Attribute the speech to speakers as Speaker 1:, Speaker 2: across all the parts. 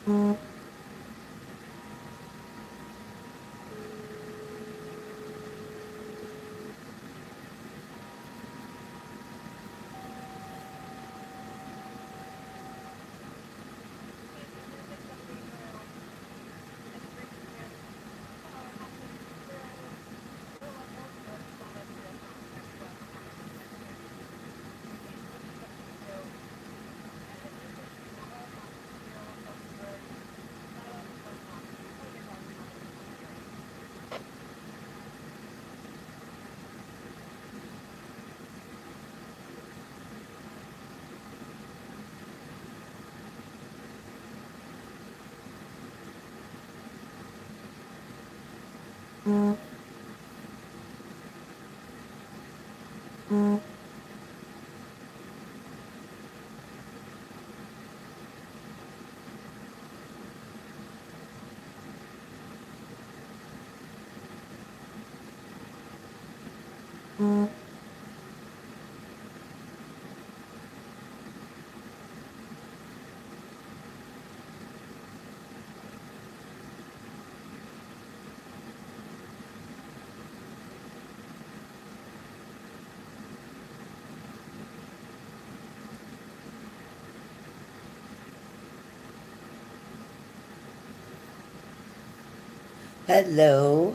Speaker 1: Hello,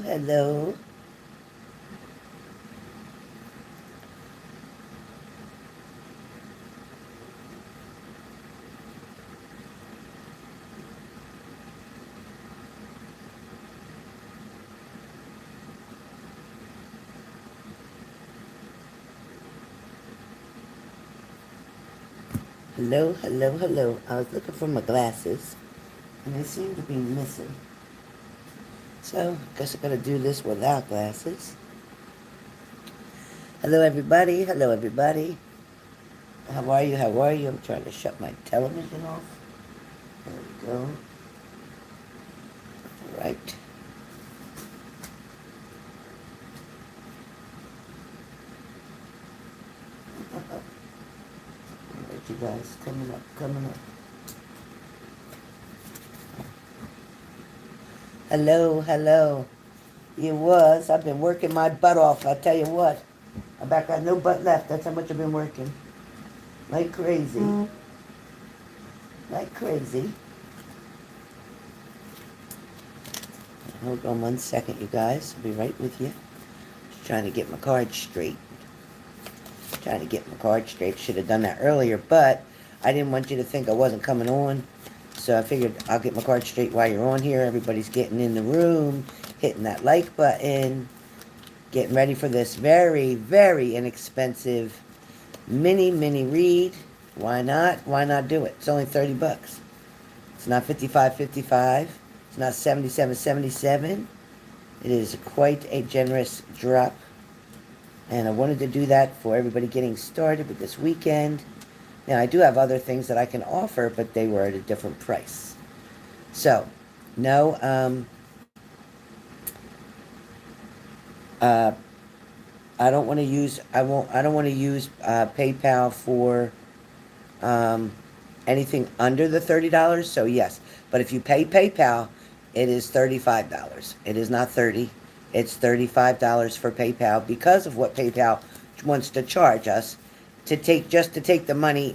Speaker 1: hello. Hello, hello, hello. I was looking for my glasses, and they seem to be missing. So, guess I gotta do this without glasses. Hello, everybody. Hello, everybody. How are you? How are you? I'm trying to shut my television off. There we go. All right. All right, you guys. Coming up, coming up. Hello, hello. You was. I've been working my butt off. I tell you what. I back got no butt left. That's how much I've been working. Like crazy. Like crazy. Hold on 1 second, you guys. I'll be right with you. Just trying to get my card straight. Trying to get my card straight. Should have done that earlier, but I didn't want you to think I wasn't coming on. So I figured I'll get my card straight while you're on here. Everybody's getting in the room, hitting that like button, getting ready for this very, very inexpensive mini read. Why not? Why not do it? It's only 30 bucks. It's not 55.55. It's not 77.77. It is quite a generous drop. And I wanted to do that for everybody getting started with this weekend. Now, I do have other things that I can offer, but they were at a different price. So, no, I don't want to use, I don't want to use PayPal for anything under the $30. So yes, but if you pay PayPal, it is $35. It is not 30. It's $35 for PayPal because of what PayPal wants to charge us to take the money.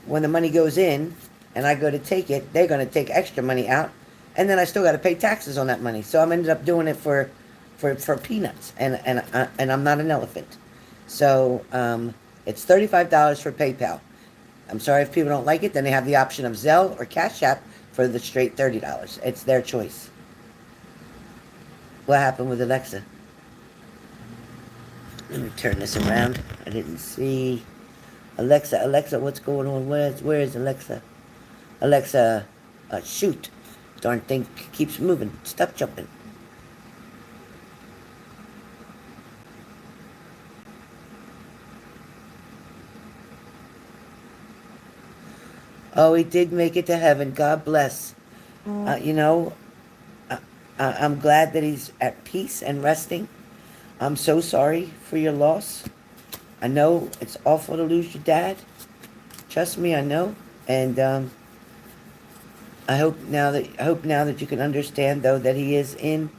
Speaker 1: When the money goes in and I go to take it, they're going to take extra money out, and then I still got to pay taxes on that money. So I'm ended up doing it for peanuts, and I'm not an elephant. So it's $35 for PayPal. I'm sorry if people don't like it. Then they have the option of Zelle or Cash App for the straight $30. It's their choice. What happened with Alexa? Let me turn this around. I didn't see. Alexa, what's going on? Where is Alexa? Alexa, shoot. Darn thing keeps moving. Stop jumping. Oh, he did make it to heaven. God bless. You know, I'm glad that he's at peace and resting. I'm so sorry for your loss. I know it's awful to lose your dad. Trust me, I know. And I hope now that you can understand, though, that he is in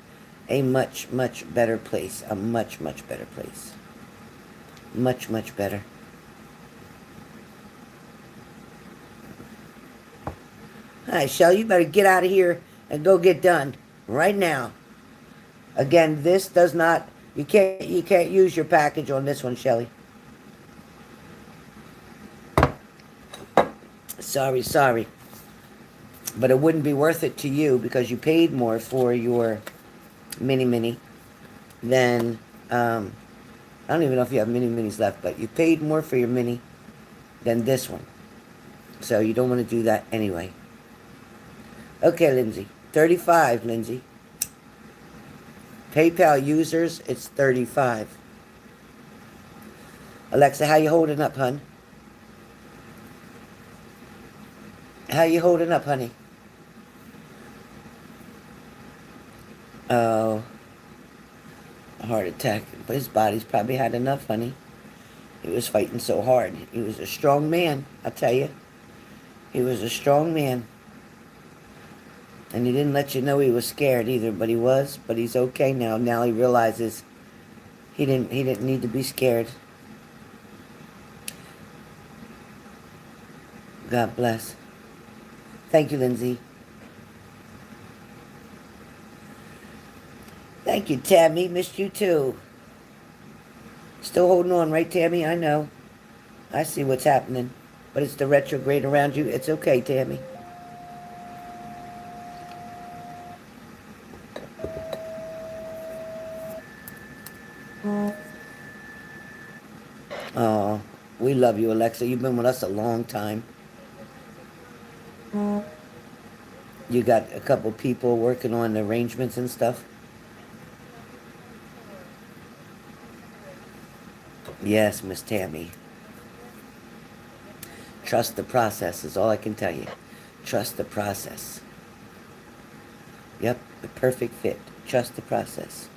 Speaker 1: a much, much better place. A much, much better place. Much, much better. Hi, Shell, you better get out of here and go get done right now. Again, this does not. You can't use your package on this one, Shelly. Sorry, sorry. But it wouldn't be worth it to you because you paid more for your mini mini than I don't even know if you have mini minis left, but you paid more for your mini than this one. So you don't want to do that anyway. Okay, Lindsay. 35, Lindsay. PayPal users, it's 35. Alexa, how you holding up, hun? How you holding up, honey? Oh, heart attack. But his body's probably had enough, honey. He was fighting so hard. He was a strong man, I tell you. He was a strong man. And he didn't let you know he was scared either, but he was. But he's okay now. Now he realizes he didn't need to be scared. God bless. Thank you, Lindsay. Thank you, Tammy. Missed you too. Still holding on, right, Tammy? I know. I see what's happening. But it's the retrograde around you. It's okay, Tammy. Oh, we love you, Alexa. You've been with us a long time. You got a couple people working on the arrangements and stuff? Yes, Miss Tammy. Trust the process is all I can tell you. Trust the process. Yep, the perfect fit. Trust the process.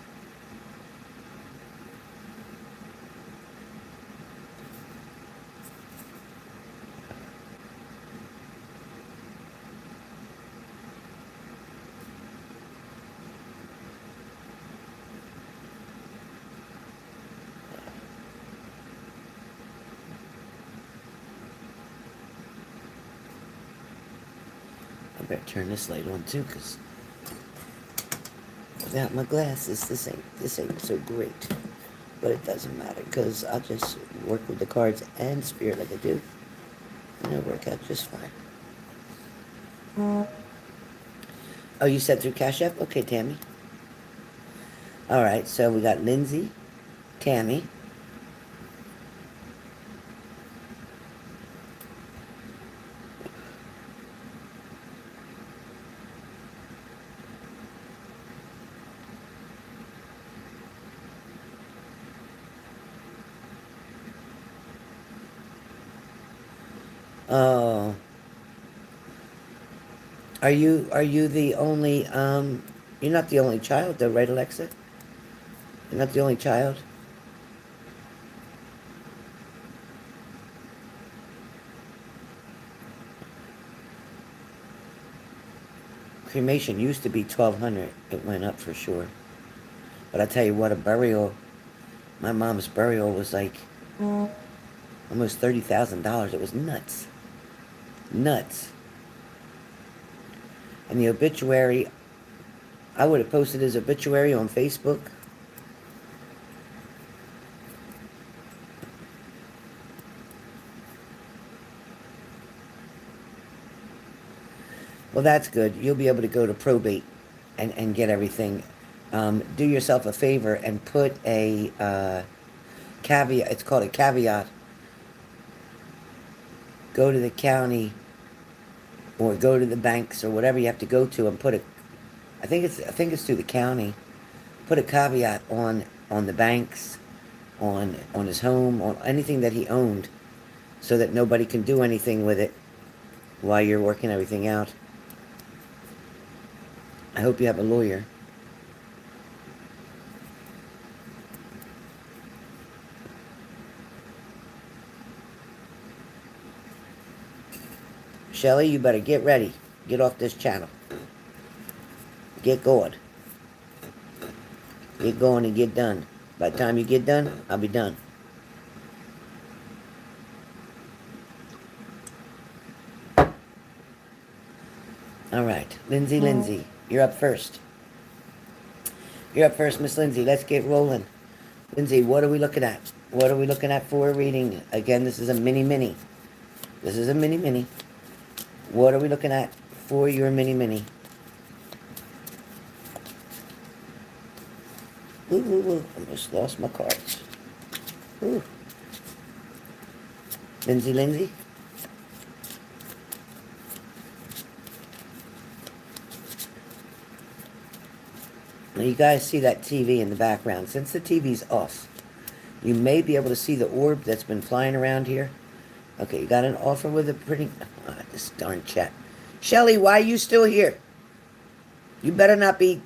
Speaker 1: I better turn this light on too, because without my glasses, this ain't so great. But it doesn't matter, because I'll just work with the cards and spirit like I do, and it'll work out just fine. Oh, you said through Cash App? Okay, Tammy. All right, so we got Lindsay, Tammy. Oh, are you the only you're not the only child though, right, Alexa? You're not the only child? Cremation used to be 1,200. It went up for sure. But I tell you what, a burial, my mom's burial was like almost $30,000. It was nuts. Nuts. And the obituary, I would have posted his obituary on Facebook. Well, that's good. You'll be able to go to probate and get everything. Do yourself a favor and put a caveat. It's called a caveat. Go to the county or go to the banks or whatever you have to go to and put a. I think it's through the county. Put a caveat on the banks, on his home, on anything that he owned, so that nobody can do anything with it while you're working everything out. I hope you have a lawyer. Shelley, you better get ready. get off this channel. Get going. Get going and get done. By the time you get done, I'll be done. All right, Lindsay, you're up first. You're up first, Miss Lindsay. Let's get rolling. Lindsay, what are we looking at? What are we looking at for a reading? Again, this is a mini. This is a mini. What are we looking at for your mini? Ooh, almost lost my cards. Ooh. Lindsay. Now you guys see that TV in the background. Since the TV's off, you may be able to see the orb that's been flying around here. Okay, you got an offer with a pretty... Oh, this darn chat. Shelly, why are you still here? You better not be...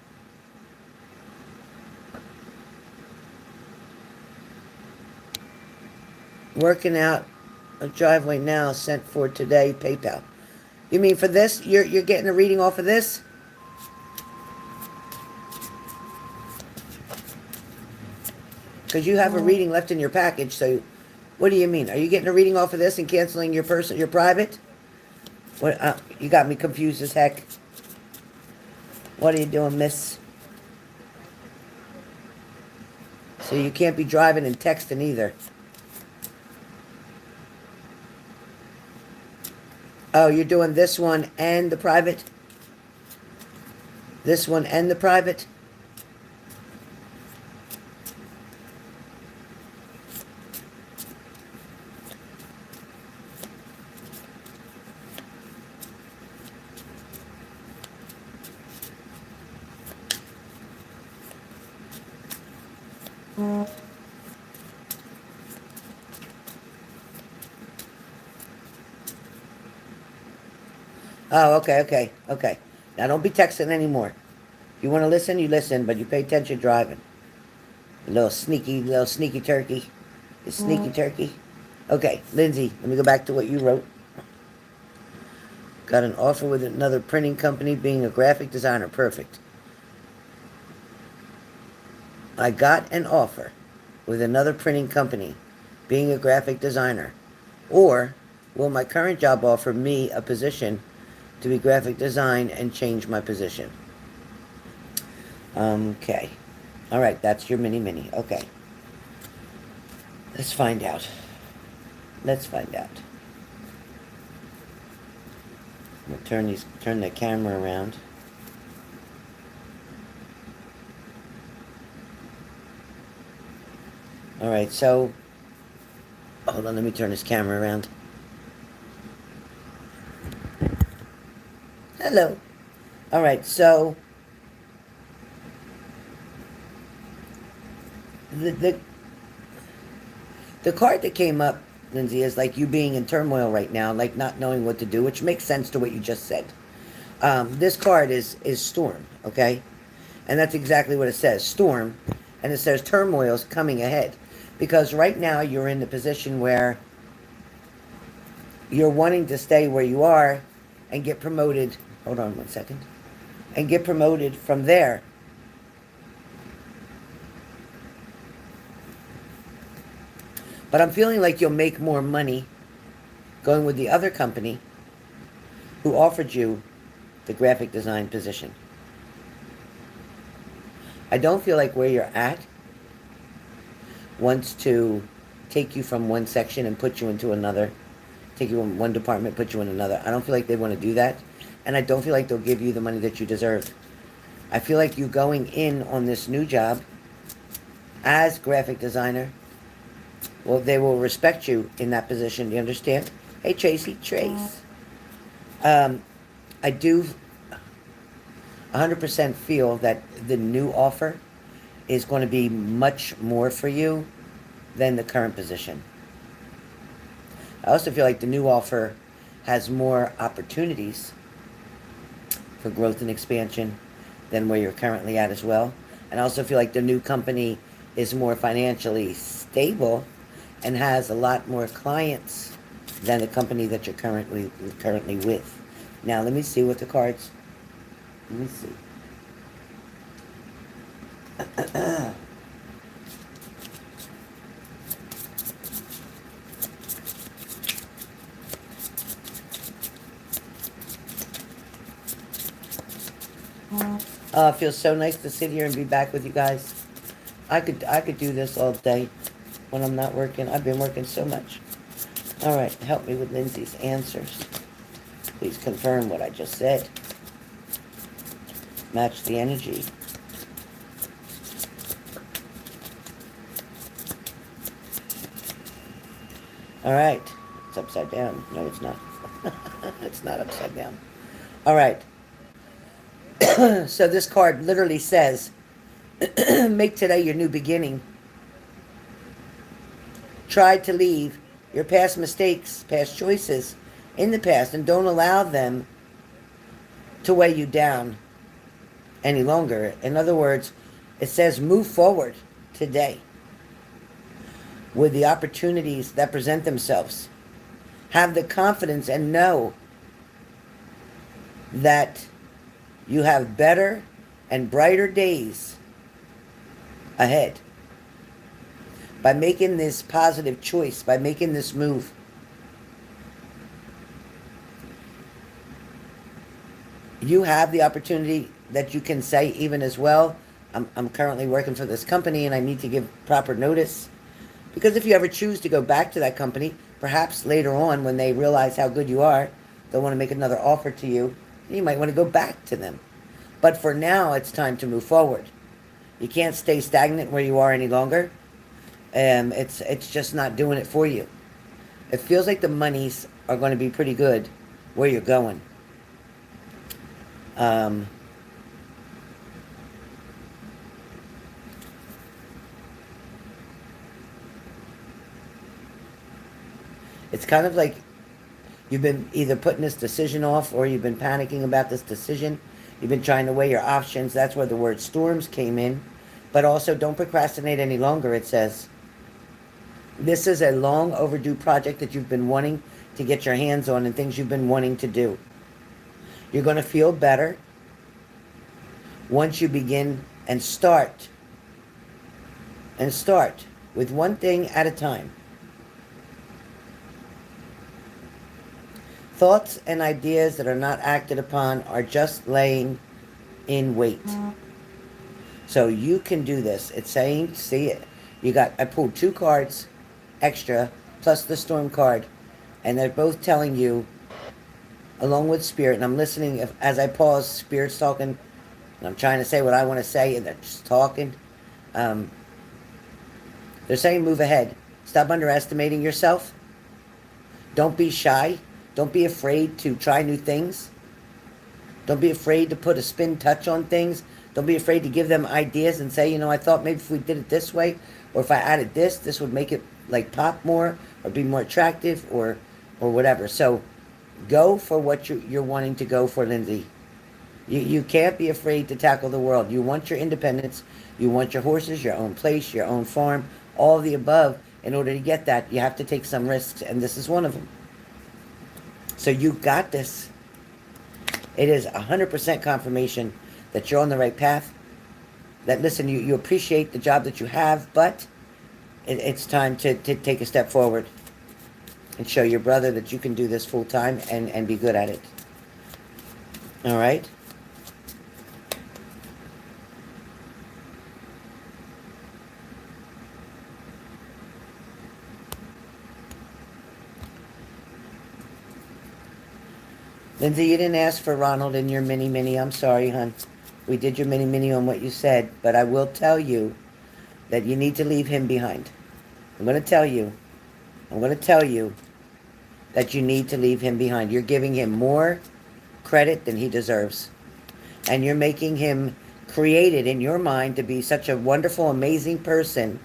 Speaker 1: working out a driveway now sent for today, PayPal. You mean for this? You're getting a reading off of this? Because you have a reading left in your package, so what do you mean? Are you getting a reading off of this and canceling your private? What? You got me confused as heck. What are you doing, miss? So you can't be driving and texting either. Oh, you're doing this one and the private? This one and the private? Oh, okay. Now don't be texting anymore. If you want to listen, you listen, but you pay attention driving. Little sneaky turkey. You sneaky turkey. Okay, Lindsay, let me go back to what you wrote. Got an offer with another printing company, being a graphic designer. Perfect. I got an offer with another printing company, being a graphic designer. Or will my current job offer me a position to be graphic design and change my position? Okay. All right, that's your mini. Okay. Let's find out. I'm gonna turn the camera around. All right, so hold on, let me turn this camera around. Hello. All right, so the card that came up, Lindsay, is like you being in turmoil right now, like not knowing what to do, which makes sense to what you just said. This card is storm, okay? And that's exactly what it says, storm. And it says turmoil's coming ahead. Because right now you're in the position where you're wanting to stay where you are and get promoted. Hold on one second. And get promoted from there. But I'm feeling like you'll make more money going with the other company who offered you the graphic design position. I don't feel like where you're at wants to take you from one section and put you into another. Take you in one department, put you in another. I don't feel like they want to do that. And I don't feel like they'll give you the money that you deserve. I feel like you going in on this new job as graphic designer, well, they will respect you in that position. Do you understand? Hey, Trace. I do 100% feel that the new offer is going to be much more for you than the current position. I also feel like the new offer has more opportunities for growth and expansion than where you're currently at as well. And I also feel like the new company is more financially stable and has a lot more clients than the company that you're currently with. Now, let me see what the cards... Let me see. It feels so nice to sit here and be back with you guys. I could do this all day when I'm not working. I've been working so much. All right, help me with Lindsay's answers. Please confirm what I just said. Match the energy. All right. It's upside down. No, it's not. It's not upside down. All right. So this card literally says, make today your new beginning. Try to leave your past mistakes, past choices in the past, and don't allow them to weigh you down any longer. In other words, it says move forward today with the opportunities that present themselves. Have the confidence and know that you have better and brighter days ahead. By making this positive choice, by making this move. You have the opportunity that you can say even as well, I'm currently working for this company and I need to give proper notice. Because if you ever choose to go back to that company, perhaps later on when they realize how good you are, they'll want to make another offer to you. You might want to go back to them. But for now, it's time to move forward. You can't stay stagnant where you are any longer. It's just not doing it for you. It feels like the monies are going to be pretty good where you're going. It's kind of like you've been either putting this decision off or you've been panicking about this decision. You've been trying to weigh your options. That's where the word storms came in. But also, don't procrastinate any longer, it says. This is a long overdue project that you've been wanting to get your hands on and things you've been wanting to do. You're going to feel better once you begin and start. And start with one thing at a time. Thoughts and ideas that are not acted upon are just laying in wait. So you can do this. It's saying, see it. I pulled 2 cards extra plus the storm card. And they're both telling you, along with Spirit, and I'm listening as I pause, Spirit's talking, and I'm trying to say what I want to say, and they're just talking. They're saying move ahead. Stop underestimating yourself. Don't be shy. Don't be afraid to try new things. Don't be afraid to put a spin touch on things. Don't be afraid to give them ideas and say, I thought maybe if we did it this way, or if I added this would make it like pop more, or be more attractive, or whatever. So go for what you're wanting to go for, Lindsay. You can't be afraid to tackle the world. You want your independence. You want your horses, your own place, your own farm, all of the above. In order to get that, you have to take some risks, and this is one of them. So you got this. It is 100% confirmation that you're on the right path. That, listen, you appreciate the job that you have, but it's time to take a step forward and show your brother that you can do this full time and be good at it. All right? Lindsay, you didn't ask for Ronald in your mini. I'm sorry, hon. We did your mini on what you said, but I will tell you that you need to leave him behind. I'm going to tell you that you need to leave him behind. You're giving him more credit than he deserves. And you're making him created in your mind to be such a wonderful, amazing person.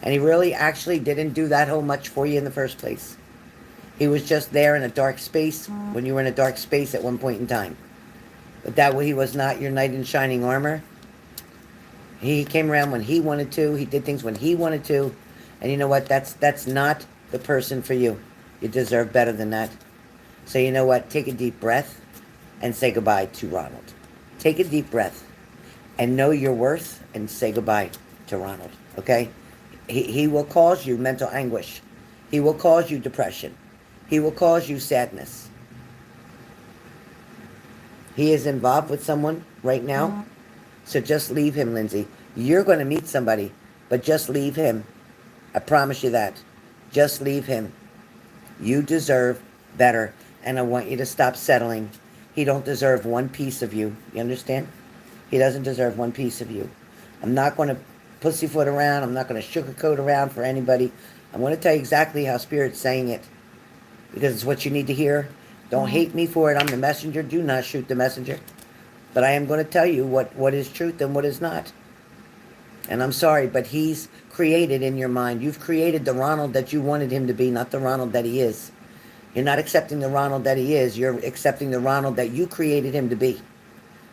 Speaker 1: And he really actually didn't do that whole much for you in the first place. He was just there in a dark space when you were in a dark space at one point in time. But that way he was not your knight in shining armor. He came around when he wanted to. He did things when he wanted to. And you know what? That's not the person for you. You deserve better than that. So you know what? Take a deep breath and say goodbye to Ronald. Take a deep breath and know your worth and say goodbye to Ronald, okay? He will cause you mental anguish. He will cause you depression. He will cause you sadness. He is involved with someone right now, so just leave him, Lindsay. You're going to meet somebody, but just leave him. I promise you that. Just leave him. You deserve better, and I want you to stop settling. He don't deserve one piece of you. You understand? He doesn't deserve one piece of you. I'm not going to pussyfoot around. I'm not going to sugarcoat around for anybody. I'm going to tell you exactly how Spirit's saying it, because it's what you need to hear. Don't hate me for it. I'm the messenger. Do not shoot the messenger. But I am going to tell you what is truth and what is not. And I'm sorry, but he's created in your mind. You've created the Ronald that you wanted him to be, not the Ronald that he is. You're not accepting the Ronald that he is. You're accepting the Ronald that you created him to be.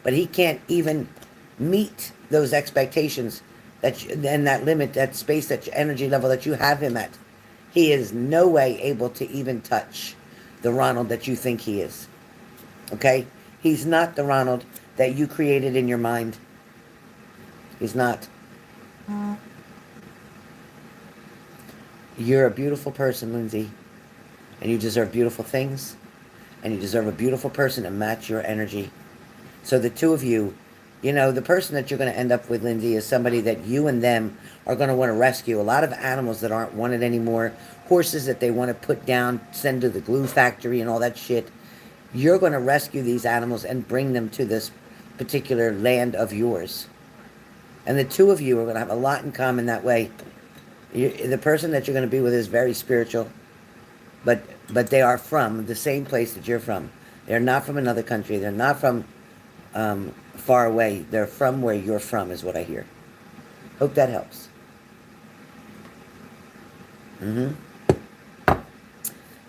Speaker 1: But he can't even meet those expectations and that limit, that space, that energy level that you have him at. He is no way able to even touch the Ronald that you think he is. Okay? He's not the Ronald that you created in your mind. He's not. You're a beautiful person, Lindsay. And you deserve beautiful things. And you deserve a beautiful person to match your energy. So the two of you, you know, the person that you're going to end up with, Lindsay, is somebody that you and them are going to want to rescue. A lot of animals that aren't wanted anymore. Horses that they want to put down, send to the glue factory and all that shit. You're going to rescue these animals and bring them to this particular land of yours. And the two of you are going to have a lot in common that way. The person that you're going to be with is very spiritual, but they are from the same place that you're from. They're not from another country. They're not from far away. They're from where you're from, is what I hear. Hope that helps.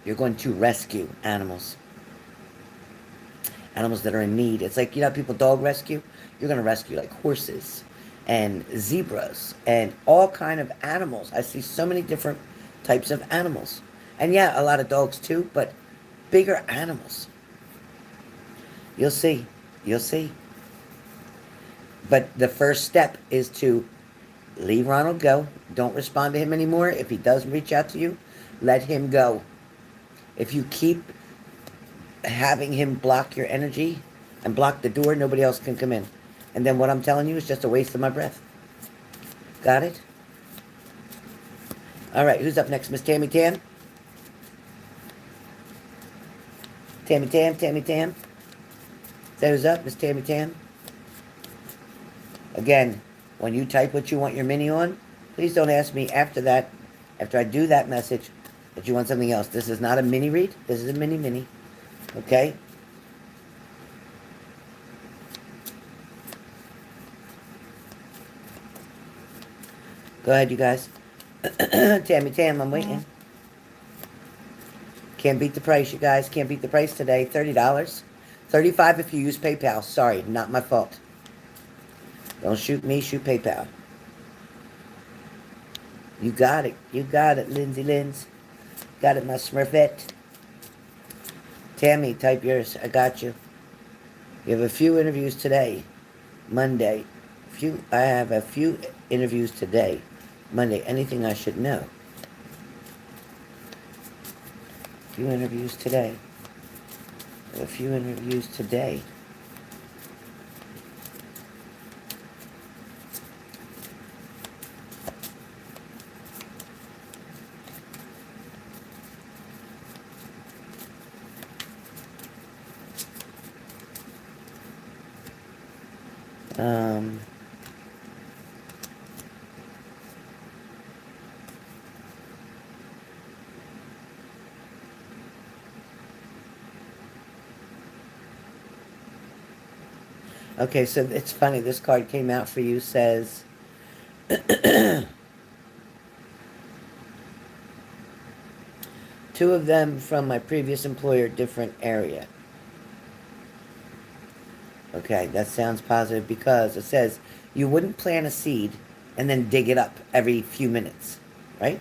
Speaker 1: You're going to rescue animals. Animals that are in need. It's like, you know, people dog rescue. You're going to rescue like horses and zebras and all kind of animals. I see so many different types of animals. And yeah, a lot of dogs too, but bigger animals. You'll see. You'll see. But the first step is to leave Ronald go. Don't respond to him anymore. If he does reach out to you, let him go. If you keep having him block your energy and block the door, nobody else can come in. And then what I'm telling you is just a waste of my breath. Got it? All right, who's up next? Miss Tammy Tam? Tammy Tam, Tammy Tam? Is that who's up? Miss Tammy Tam? Again, when you type what you want your mini on, please don't ask me after that, after I do that message, that you want something else. This is not a mini read. This is a mini. Okay? Go ahead, you guys. Tammy Tam, I'm waiting. Can't beat the price, you guys. Can't beat the price today. $30. $35 if you use PayPal. Sorry, not my fault. Don't shoot me, shoot PayPal. You got it. You got it, Lindsay Linz. Got it, my Smurfette. Tammy, type yours. I got you. You have a few interviews today. Monday. I have a few interviews today. Monday. Anything I should know? A few interviews today. A few interviews today. Okay, so it's funny. This card came out for you, says... two of them from my previous employer, different area. Okay, that sounds positive because it says you wouldn't plant a seed and then dig it up every few minutes, right?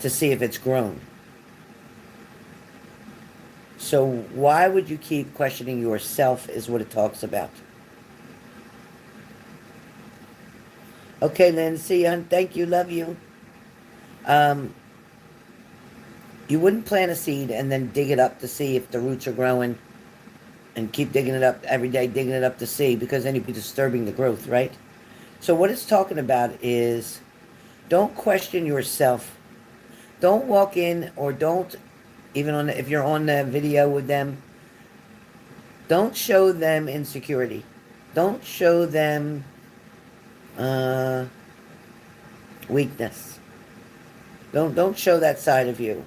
Speaker 1: To see if it's grown. So why would you keep questioning yourself is what it talks about. Okay, Lindsay, thank you, love you. Um, you wouldn't plant a seed and then dig it up to see if the roots are growing and keep digging it up every day, digging it up to see, because then you'd be disturbing the growth, right? So what it's talking about is don't question yourself. Don't walk in or don't, even on if you're on the video with them, don't show them insecurity. Don't show them uh, weakness. Don't show that side of you.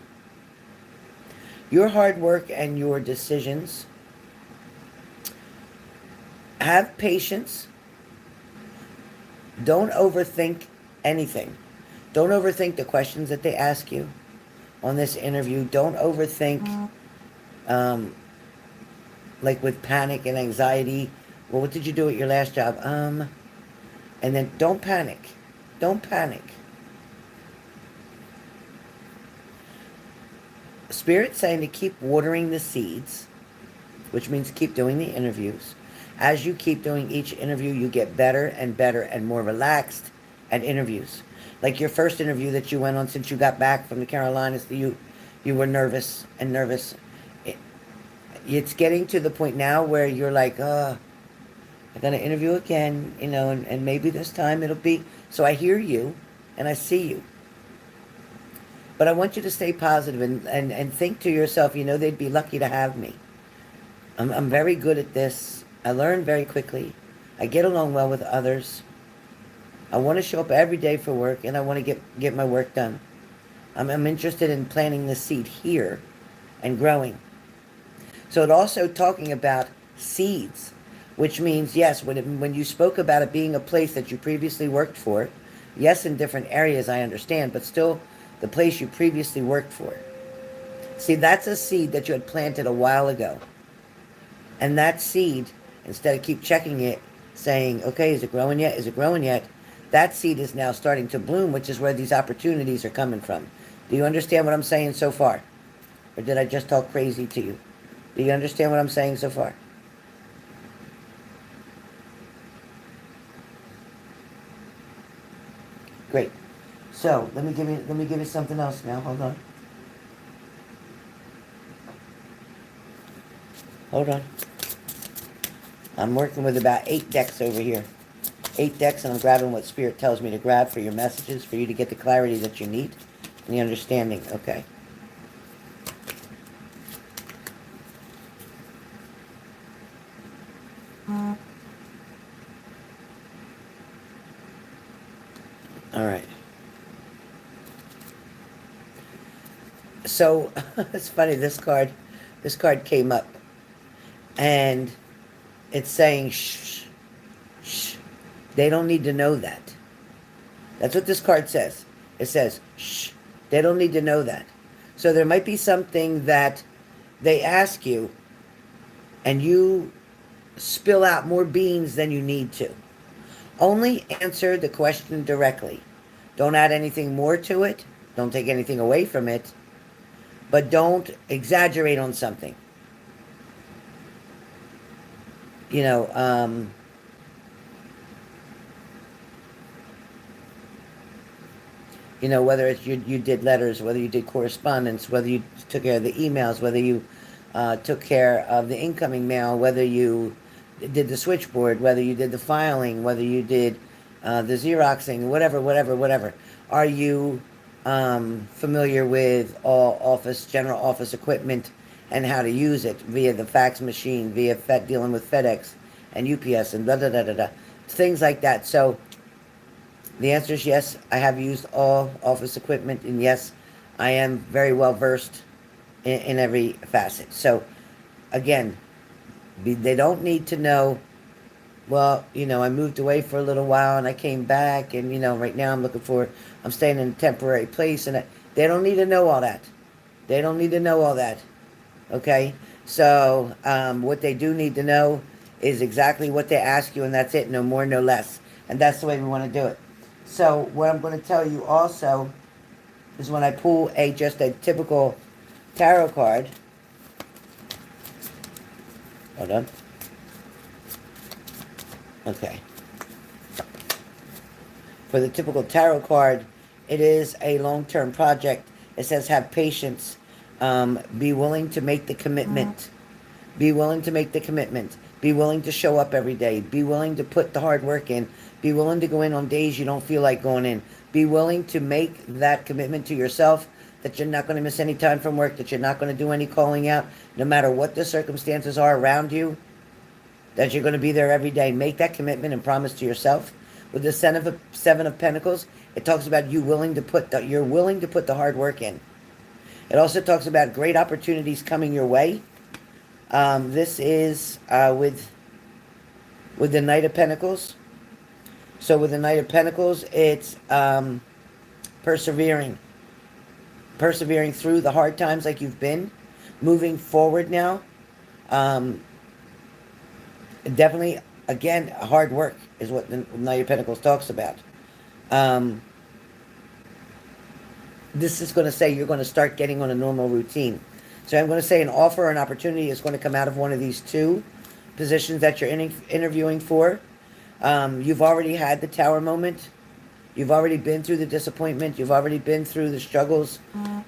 Speaker 1: Your hard work and your decisions. Have patience. Don't overthink anything. Don't overthink the questions that they ask you on this interview. Don't overthink, like with panic and anxiety. Well, what did you do at your last job? And then don't panic. Don't panic. Spirit's saying to keep watering the seeds, which means keep doing the interviews. As you keep doing each interview, you get better and better and more relaxed at interviews. Like your first interview that you went on since you got back from the Carolinas, you were nervous and nervous. It's getting to the point now where you're like, I'm going to interview again, and maybe this time it'll be. So I hear you and I see you. But I want you to stay positive and think to yourself, they'd be lucky to have me. I'm very good at this. I learn very quickly. I get along well with others. I want to show up every day for work, and I want to get my work done. I'm interested in planting the seed here and growing. So it also talking about seeds, which means, yes, when you spoke about it being a place that you previously worked for, yes, in different areas, I understand, but still the place you previously worked for. See, that's a seed that you had planted a while ago. And that seed, instead of keep checking it, saying, okay, is it growing yet? Is it growing yet? That seed is now starting to bloom, which is where these opportunities are coming from. Do you understand what I'm saying so far? Or did I just talk crazy to you? Do you understand what I'm saying so far? Great. So let me give you something else now. Hold on. Hold on. I'm working with about 8 decks over here. 8 decks, and I'm grabbing what Spirit tells me to grab for your messages, for you to get the clarity that you need and the understanding. Okay. All right. So it's funny. This card came up, and it's saying shh, shh. They don't need to know that. That's what this card says. It says shh. They don't need to know that. So there might be something that they ask you, and you spill out more beans than you need to. Only answer the question directly. Don't add anything more to it. Don't take anything away from it. But don't exaggerate on something. Whether it's you did letters, whether you did correspondence, whether you took care of the emails, whether you took care of the incoming mail, whether you did the switchboard, whether you did the filing, whether you did the Xeroxing, whatever. Are you familiar with all general office equipment and how to use it via the fax machine, via dealing with FedEx and UPS and da-da-da-da-da, things like that. So the answer is yes, I have used all office equipment, and yes, I am very well versed in every facet. So again, they don't need to know, well, I moved away for a little while and I came back, and right now I'm staying in a temporary place, and they don't need to know all that. They don't need to know all that. Okay? So what they do need to know is exactly what they ask you, and that's it. No more, no less. And that's the way we want to do it. So what I'm going to tell you also is when I pull just a typical tarot card, Hold on. Okay. For the typical tarot card, it is a long-term project. It says have patience. Be willing to make the commitment. Be willing to make the commitment. Be willing to show up every day. Be willing to put the hard work in. Be willing to go in on days you don't feel like going in. Be willing to make that commitment to yourself that you're not going to miss any time from work, that you're not going to do any calling out, no matter what the circumstances are around you, that you're going to be there every day. Make that commitment and promise to yourself. With the Seven of Pentacles, it talks about you're willing to put the hard work in. It also talks about great opportunities coming your way. This is with the Knight of Pentacles. So with the Knight of Pentacles, it's persevering through the hard times like you've been, moving forward now. Definitely, again, hard work is what the Knight of Pentacles talks about. This is going to say you're going to start getting on a normal routine. So I'm going to say an offer or an opportunity is going to come out of one of these two positions that you're interviewing for. You've already had the tower moment. You've already been through the disappointment. You've already been through the struggles.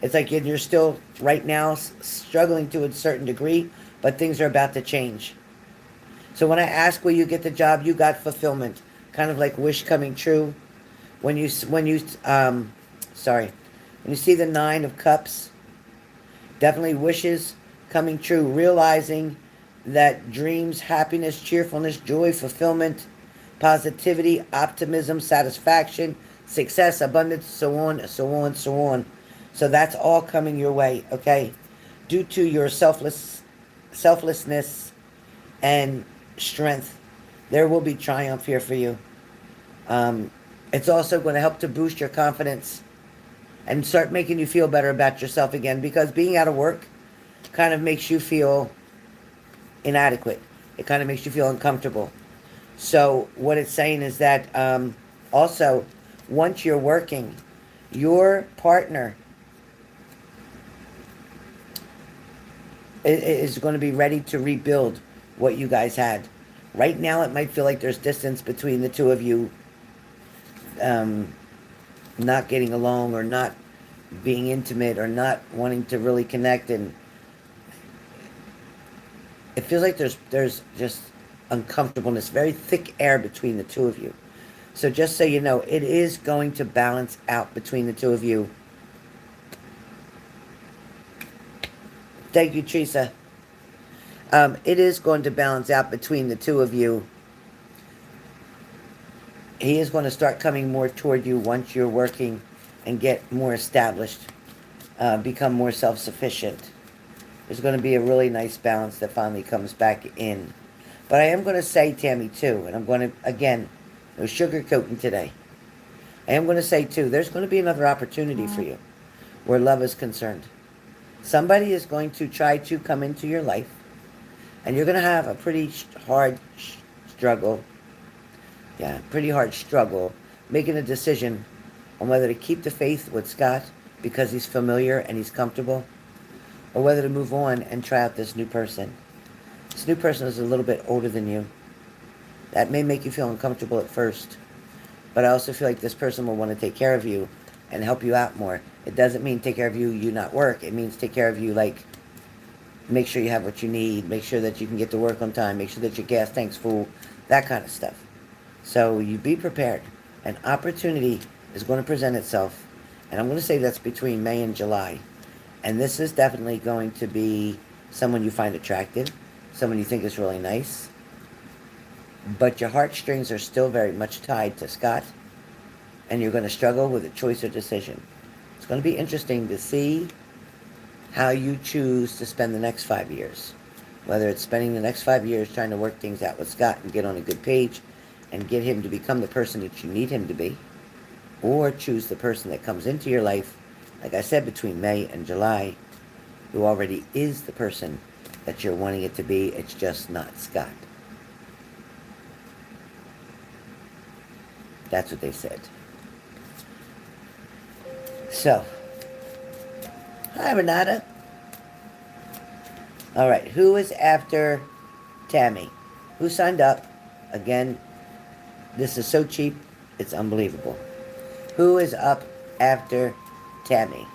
Speaker 1: It's like you're still, right now, struggling to a certain degree, but things are about to change. So when I ask will you get the job, you got fulfillment. Kind of like wish coming true. When you see the Nine of Cups, definitely wishes coming true. Realizing that dreams, happiness, cheerfulness, joy, fulfillment, positivity, optimism, satisfaction, success, abundance, so on, so on, so on. So that's all coming your way, okay? Due to your selflessness and strength, there will be triumph here for you. It's also going to help to boost your confidence and start making you feel better about yourself again, because being out of work kind of makes you feel inadequate. It kind of makes you feel uncomfortable. So what it's saying is that also, once you're working, your partner is going to be ready to rebuild what you guys had. Right now, it might feel like there's distance between the two of you, not getting along or not being intimate or not wanting to really connect, and it feels like there's just uncomfortableness, very thick air between the two of you. So just so you know, it is going to balance out between the two of you. Thank you, Teresa. It is going to balance out between the two of you. He is going to start coming more toward you once you're working and get more established, become more self-sufficient. There's going to be a really nice balance that finally comes back in. But I am going to say, Tammy, too, and I'm going to, again, no sugarcoating today. I am going to say, too, there's going to be another opportunity for you where love is concerned. Somebody is going to try to come into your life, and you're going to have a pretty hard struggle. Yeah, pretty hard struggle making a decision on whether to keep the faith with Scott because he's familiar and he's comfortable, or whether to move on and try out this new person. This new person is a little bit older than you. That may make you feel uncomfortable at first, but I also feel like this person will want to take care of you and help you out more. It doesn't mean take care of you not work. It means take care of you, like make sure you have what you need, make sure that you can get to work on time, make sure that your gas tank's full, that kind of stuff. So you be prepared. An opportunity is going to present itself, and I'm going to say that's between May and July. And this is definitely going to be someone you find attractive, someone you think is really nice, but your heartstrings are still very much tied to Scott, and you're going to struggle with a choice or decision. It's going to be interesting to see how you choose to spend the next 5 years. Whether it's spending the next 5 years trying to work things out with Scott and get on a good page and get him to become the person that you need him to be, or choose the person that comes into your life, like I said, between May and July, who already is the person that you're wanting it to be. It's just not Scott. That's what they said. So, hi Renata. All right, who is after Tammy. Who signed up? Again, this is so cheap, it's unbelievable. Who is up after Tammy?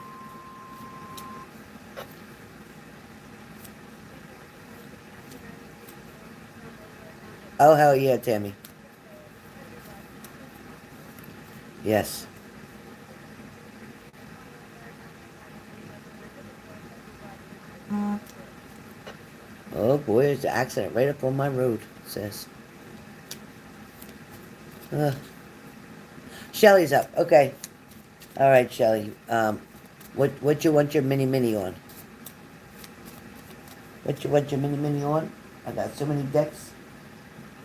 Speaker 1: Oh, hell yeah, Tammy. Yes. Oh boy, there's an accident right up on my road, it says. Shelly's up. Okay. All right, Shelly. What you want your mini on? What you want your mini on? I got so many decks.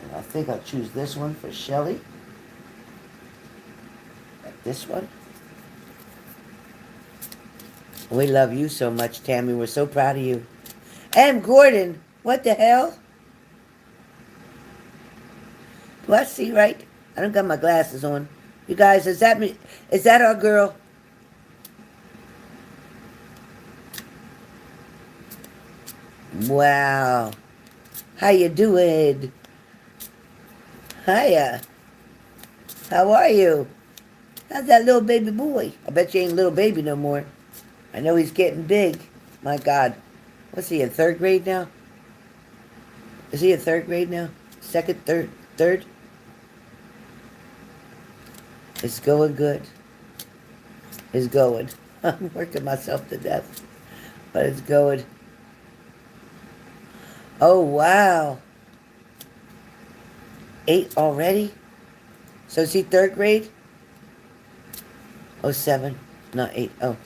Speaker 1: And I think I'll choose this one for Shelly. Like this one. We love you so much, Tammy. We're so proud of you. And Gordon, what the hell? Do I see right? I don't got my glasses on. You guys, is that me? Is that our girl? Wow. How you doing? Hiya. How are you? How's that little baby boy? I bet you ain't little baby no more. I know he's getting big. My God. What's he, in third grade now? Is he in third grade now? Second, third, third? It's going good. It's going. I'm working myself to death. But it's going. Oh, wow. 8 already? So is he third grade? Oh, 7. Not 8. Oh.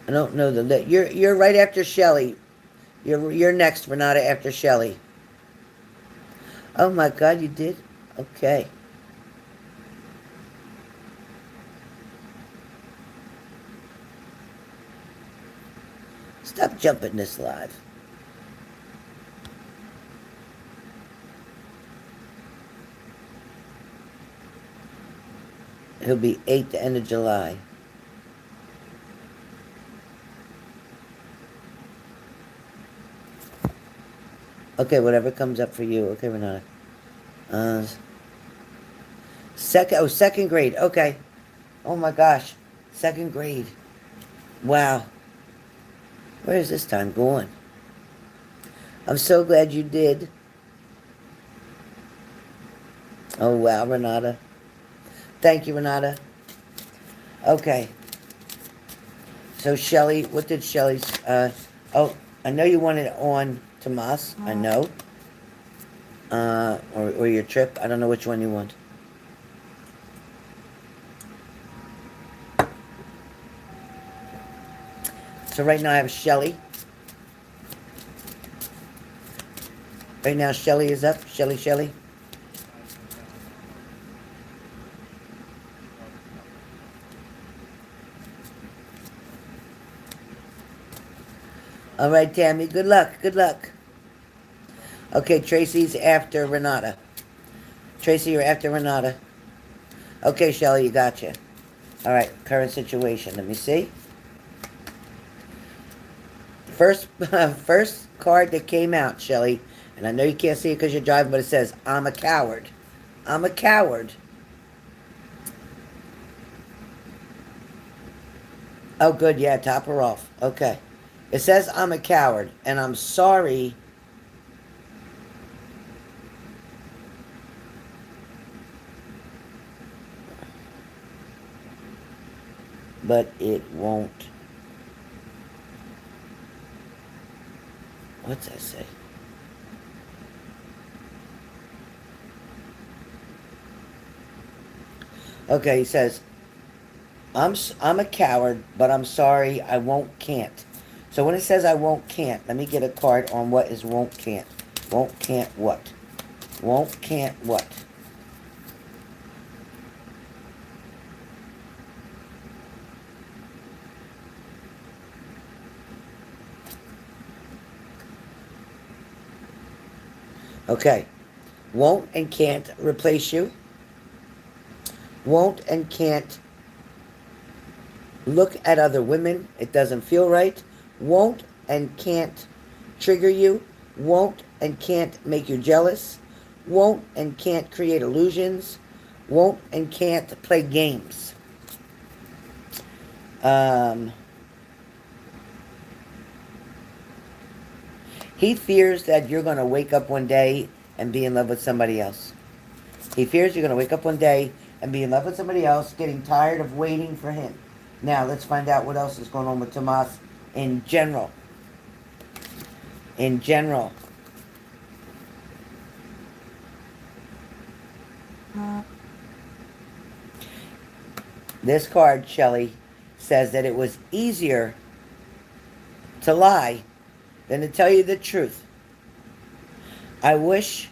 Speaker 1: I don't know the lit. You're right after Shelly. You're next, Renata, after Shelly. Oh my God, you did? Okay. Stop jumping this live. He'll be 8 the end of July. Okay, whatever comes up for you. Okay, Renata. Second grade. Okay. Oh my gosh. Second grade. Wow. Where is this time going? I'm so glad you did. Oh wow, Renata. Thank you, Renata. Okay. So Shelly, what did Shelly's, oh, I know you wanted it on Tomas, I know. Or your trip, I don't know which one you want. So right now I have Shelly. Right now Shelly is up. Shelly. All right, Tammy. Good luck. Okay, Tracy's after Renata. Tracy, you're after Renata. Okay, Shelly, you gotcha. All right, current situation. Let me see. First card that came out, Shelly, and I know you can't see it because you're driving, but it says, I'm a coward. I'm a coward. Oh, good, yeah, top her off. Okay. It says I'm a coward, and I'm sorry. But it won't. What's that say? Okay, he says, I'm a coward, but I'm sorry, I can't. So when it says I can't, let me get a card on what is can't. Can't what? Can't what? Okay. Won't and can't replace you. Won't and can't look at other women. It doesn't feel right. Won't and can't trigger you, won't and can't make you jealous, won't and can't create illusions, won't and can't play games. He fears that you're going to wake up one day and be in love with somebody else. He fears you're going to wake up one day and be in love with somebody else, getting tired of waiting for him. Now, let's find out what else is going on with Tomas in general. In general. This card, Shelley, says that it was easier to lie than to tell you the truth. I wish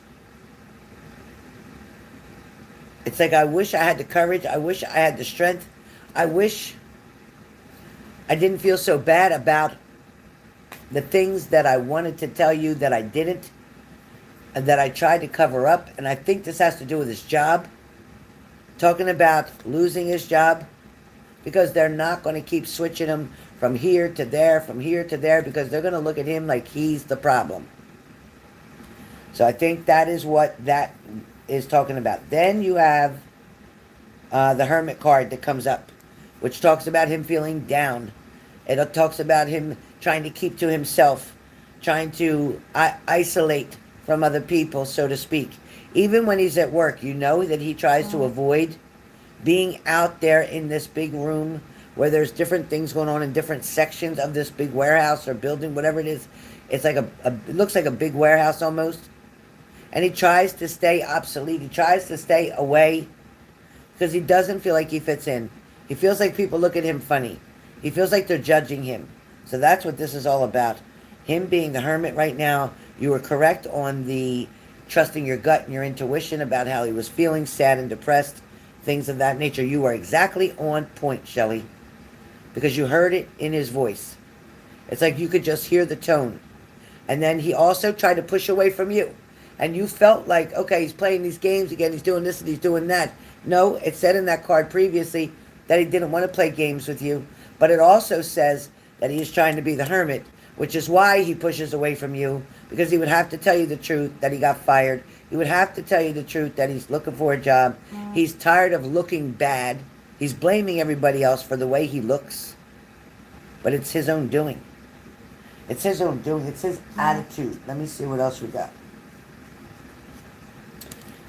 Speaker 1: I had the courage. I wish I had the strength. I wish I didn't feel so bad about the things that I wanted to tell you that I didn't, and that I tried to cover up. And I think this has to do with his job. Talking about losing his job, because they're not going to keep switching him from here to there, from here to there, because they're going to look at him like he's the problem. So I think that is what that is talking about. Then you have the Hermit card that comes up, which talks about him feeling down. It talks about him trying to keep to himself, trying to isolate from other people, so to speak. Even when he's at work, you know that he tries to avoid being out there in this big room where there's different things going on in different sections of this big warehouse or building, whatever it is. It's like it looks like a big warehouse almost. And he tries to stay obsolete. He tries to stay away because he doesn't feel like he fits in. He feels like people look at him funny. He feels like they're judging him. So that's what this is all about. Him being the Hermit right now. You were correct on the trusting your gut and your intuition about how he was feeling sad and depressed, things of that nature. You are exactly on point, Shelley, because you heard it in his voice. It's like you could just hear the tone. And then he also tried to push away from you. And you felt like, okay, he's playing these games again, he's doing this and he's doing that. No, it said in that card previously that he didn't want to play games with you. But it also says that he is trying to be the Hermit, which is why he pushes away from you, because he would have to tell you the truth that he got fired. He would have to tell you the truth that he's looking for a job. He's tired of looking bad. He's blaming everybody else for the way he looks. But it's his own doing. It's his own doing. It's his attitude. Let me see what else we got.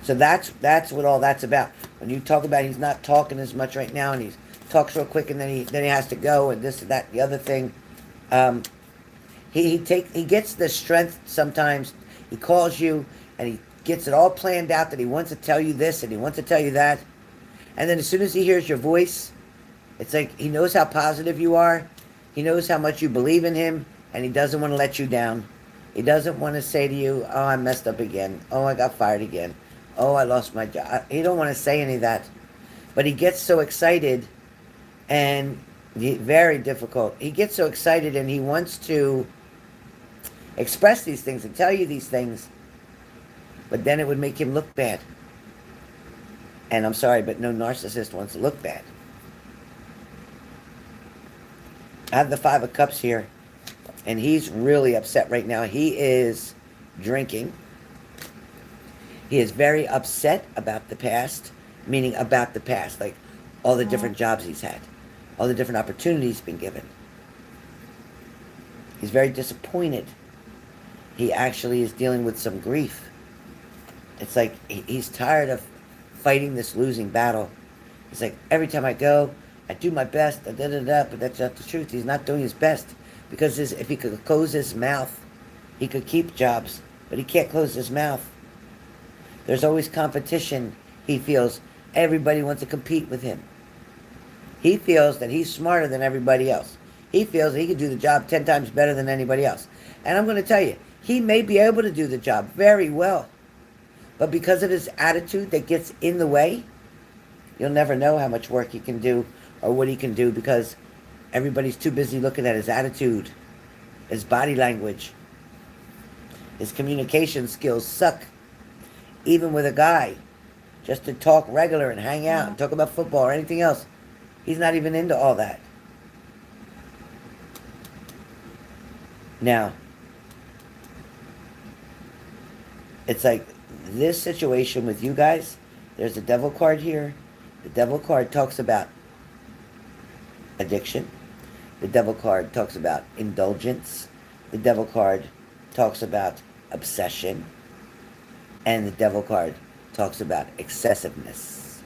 Speaker 1: So that's what all that's about. When you talk about he's not talking as much right now, and he talks real quick, and then he has to go, and this and that, the other thing. He gets the strength sometimes. He calls you, and he gets it all planned out that he wants to tell you this and he wants to tell you that. And then as soon as he hears your voice, it's like he knows how positive you are. He knows how much you believe in him, and he doesn't want to let you down. He doesn't want to say to you, oh, I messed up again. Oh, I got fired again. Oh, I lost my job. He don't want to say any of that. But he gets so excited, and very difficult. He gets so excited, and he wants to express these things and tell you these things, but then it would make him look bad. And I'm sorry, but no narcissist wants to look bad. I have the Five of Cups here, and he's really upset right now. He is drinking. He is very upset about the past, meaning about the past, like all the different jobs he's had, all the different opportunities he's been given. He's very disappointed. He actually is dealing with some grief. It's like he's tired of fighting this losing battle. It's like every time I go, I do my best, but that's not the truth. He's not doing his best, because if he could close his mouth, he could keep jobs, but he can't close his mouth. There's always competition. He feels everybody wants to compete with him. He feels that he's smarter than everybody else. He feels that he can do the job 10 times better than anybody else. And I'm going to tell you, he may be able to do the job very well, but because of his attitude that gets in the way, you'll never know how much work he can do or what he can do, because everybody's too busy looking at his attitude, his body language. His communication skills suck. Even with a guy, just to talk regular and hang out and talk about football or anything else, he's not even into all that. Now, it's like this situation with you guys, there's a devil card here. The devil card talks about addiction. The devil card talks about indulgence. The devil card talks about obsession. And the devil card talks about excessiveness.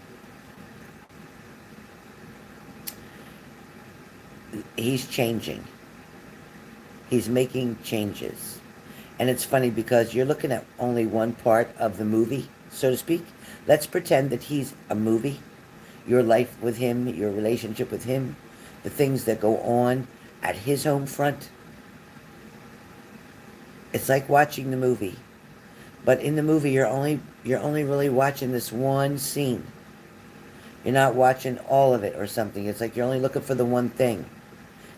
Speaker 1: He's changing. He's making changes. And it's funny because you're looking at only one part of the movie, so to speak. Let's pretend that he's a movie. Your life with him, your relationship with him, the things that go on at his home front. It's like watching the movie. But in the movie, you're only really watching this one scene. You're not watching all of it or something. It's like you're only looking for the one thing.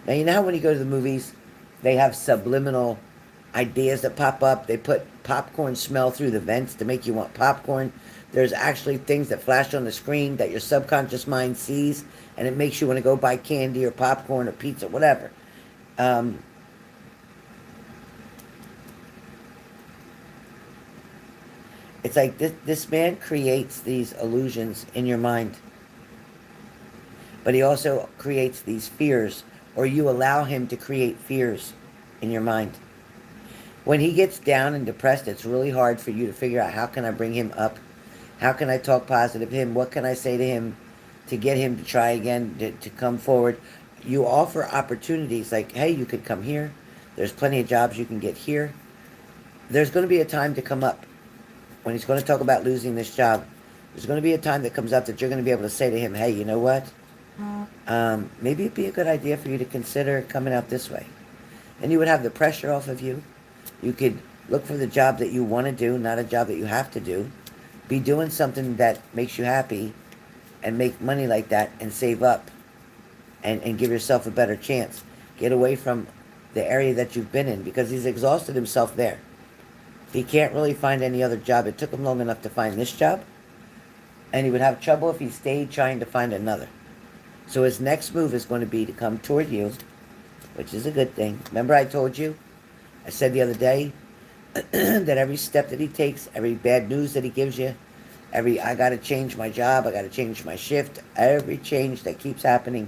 Speaker 1: Now, you know how when you go to the movies, they have subliminal ideas that pop up. They put popcorn smell through the vents to make you want popcorn. There's actually things that flash on the screen that your subconscious mind sees, and it makes you want to go buy candy or popcorn or pizza, whatever. It's like this man creates these illusions in your mind. But he also creates these fears, or you allow him to create fears in your mind. When he gets down and depressed, it's really hard for you to figure out, how can I bring him up? How can I talk positive to him? What can I say to him to get him to try again, to come forward? You offer opportunities like, hey, you could come here. There's plenty of jobs you can get here. There's going to be a time to come up. When he's going to talk about losing this job, there's going to be a time that comes up that you're going to be able to say to him, hey, you know what? Maybe it'd be a good idea for you to consider coming out this way. And you would have the pressure off of you. You could look for the job that you want to do, not a job that you have to do. Be doing something that makes you happy and make money like that and save up and give yourself a better chance. Get away from the area that you've been in, because he's exhausted himself there. He can't really find any other job. It took him long enough to find this job, and he would have trouble if he stayed trying to find another. So his next move is going to be to come toward you, which is a good thing. Remember I told you? I said the other day that every step that he takes, every bad news that he gives you, I got to change my job, I got to change my shift, every change that keeps happening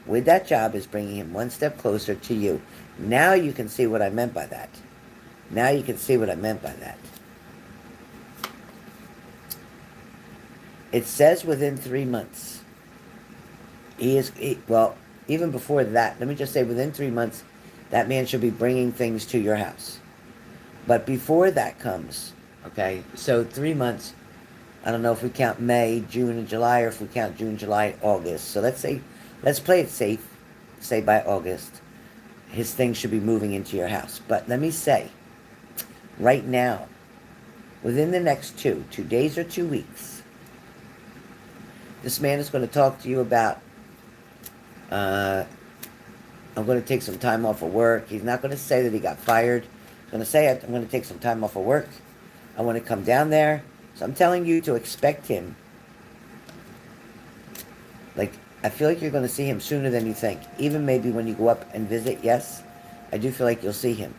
Speaker 1: with that job is bringing him one step closer to you. Now you can see what I meant by that. Now you can see what I meant by that. It says within 3 months. Well, even before that, let me just say within 3 months, that man should be bringing things to your house. But before that comes, okay, so 3 months, I don't know if we count May, June, and July, or if we count June, July, August. So let's play it safe, say by August, his things should be moving into your house. But let me say, right now, within the next 2 days or 2 weeks, this man is going to talk to you about, I'm going to take some time off of work. He's not going to say that he got fired. He's going to say, I'm going to take some time off of work. I want to come down there. So I'm telling you to expect him. Like, I feel like you're going to see him sooner than you think. Even maybe when you go up and visit, yes, I do feel like you'll see him.